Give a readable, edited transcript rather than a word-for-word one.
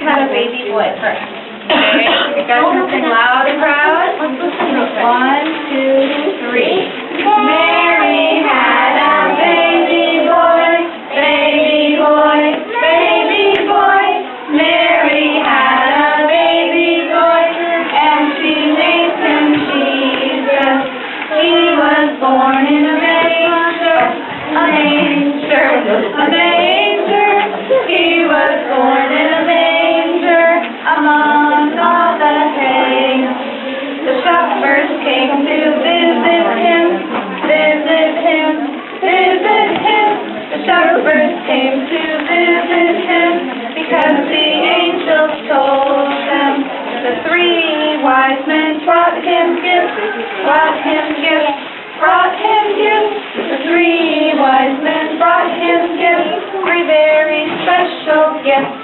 had a baby boy first. Okay, you guys want to sing loud and proud? 1, 2, 3. Mary had a baby boy, baby boy, baby boy. Mary had a baby boy, and she named him Jesus. He was born in a manger, a manger, a manger. He was born in a manger, among all the hay. The shepherds came to visit him, visit him, visit him. The shepherds came to visit him, because the angels told them. The 3 wise men brought him gifts, brought him gifts, brought him gifts. The 3 wise men brought him gifts, 3 very special gifts.